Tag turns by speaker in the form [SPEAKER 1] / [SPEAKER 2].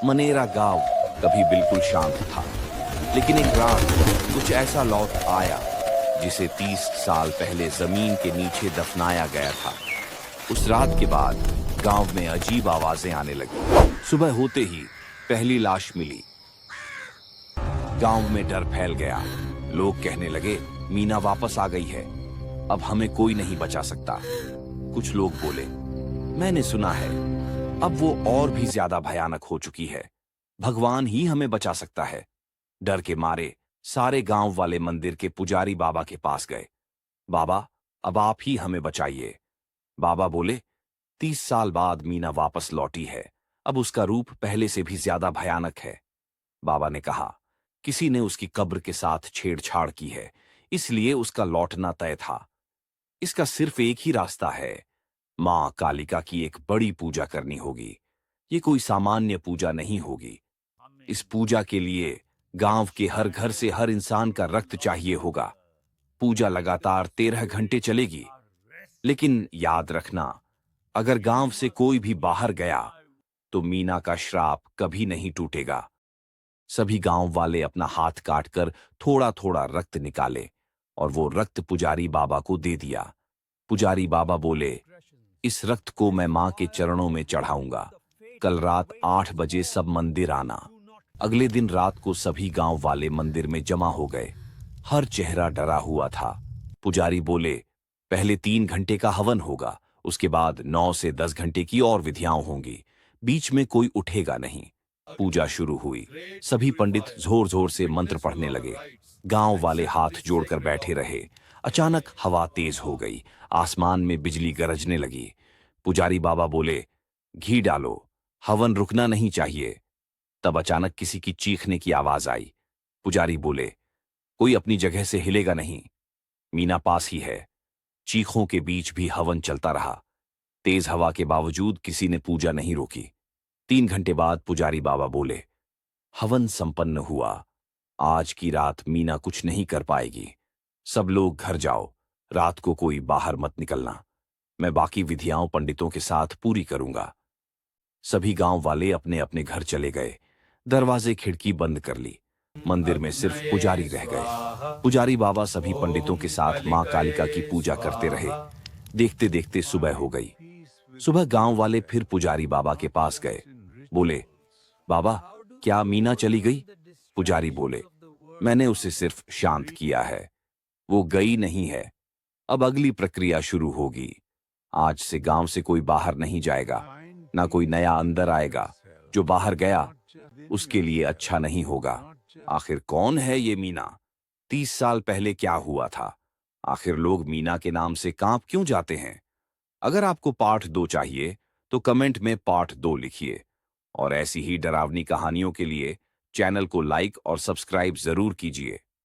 [SPEAKER 1] मनेरा गांव कभी बिल्कुल शांत था, लेकिन एक रात कुछ ऐसा लौट आया जिसे 30 साल पहले जमीन के नीचे दफनाया गया था। उस रात के बाद गांव में अजीब आवाजें आने लगी। सुबह होते ही पहली लाश मिली। गांव में डर फैल गया। लोग कहने लगे, मीना वापस आ गई है, अब हमें कोई नहीं बचा सकता। कुछ लोग बोले, मैंने सुना है अब वो और भी ज्यादा भयानक हो चुकी है, भगवान ही हमें बचा सकता है। डर के मारे सारे गांव वाले मंदिर के पुजारी बाबा के पास गए। बाबा, अब आप ही हमें बचाइए। बाबा बोले, 30 साल बाद मीना वापस लौटी है, अब उसका रूप पहले से भी ज्यादा भयानक है। बाबा ने कहा, किसी ने उसकी कब्र के साथ छेड़छाड़ की है, इसलिए उसका लौटना तय था। इसका सिर्फ एक ही रास्ता है, मां कालिका की एक बड़ी पूजा करनी होगी। ये कोई सामान्य पूजा नहीं होगी। इस पूजा के लिए गांव के हर घर से हर इंसान का रक्त चाहिए होगा। पूजा लगातार 13 घंटे चलेगी, लेकिन याद रखना, अगर गांव से कोई भी बाहर गया तो मीना का श्राप कभी नहीं टूटेगा। सभी गांव वाले अपना हाथ काटकर थोड़ा थोड़ा रक्त निकाले और वो रक्त पुजारी बाबा को दे दिया। पुजारी बाबा बोले, इस रक्त को मैं मां के चरणों में चढ़ाऊंगा। कल रात 8 बजे सब मंदिर आना। अगले दिन रात को सभी गांव वाले मंदिर में जमा हो गए। हर चेहरा डरा हुआ था। पुजारी बोले, पहले 3 घंटे का हवन होगा, उसके बाद 9 से 10 घंटे की और विधियां होंगी। बीच में कोई उठेगा नहीं। पूजा शुरू हुई। सभी पंडित जोर जोर से मंत्र पढ़ने लगे। गांव वाले हाथ जोड़कर बैठे रहे। अचानक हवा तेज हो गई। आसमान में बिजली गरजने लगी। पुजारी बाबा बोले, घी डालो, हवन रुकना नहीं चाहिए। तब अचानक किसी की चीखने की आवाज आई। पुजारी बोले, कोई अपनी जगह से हिलेगा नहीं, मीना पास ही है। चीखों के बीच भी हवन चलता रहा। तेज हवा के बावजूद किसी ने पूजा नहीं रोकी। 3 घंटे बाद पुजारी बाबा बोले, हवन संपन्न हुआ। आज की रात मीना कुछ नहीं कर पाएगी। सब लोग घर जाओ, रात को कोई बाहर मत निकलना। मैं बाकी विधियां पंडितों के साथ पूरी करूंगा। सभी गांव वाले अपने अपने घर चले गए। दरवाजे खिड़की बंद कर ली। मंदिर में सिर्फ पुजारी रह गए। पुजारी बाबा सभी पंडितों के साथ मां कालिका की पूजा करते रहे। देखते देखते सुबह हो गई। सुबह गांव वाले फिर पुजारी बाबा के पास गए। बोले, बाबा, क्या मीना चली गई? पुजारी बोले, मैंने उसे सिर्फ शांत किया है, वो गई नहीं है। अब अगली प्रक्रिया शुरू होगी। आज से गांव से कोई बाहर नहीं जाएगा, ना कोई नया अंदर आएगा। जो बाहर गया उसके लिए अच्छा नहीं होगा। आखिर कौन है ये मीना? 30 साल पहले क्या हुआ था? आखिर लोग मीना के नाम से कांप क्यों जाते हैं? अगर आपको पार्ट 2 चाहिए तो कमेंट में पार्ट 2 लिखिए। और ऐसी ही डरावनी कहानियों के लिए चैनल को लाइक और सब्सक्राइब जरूर कीजिए।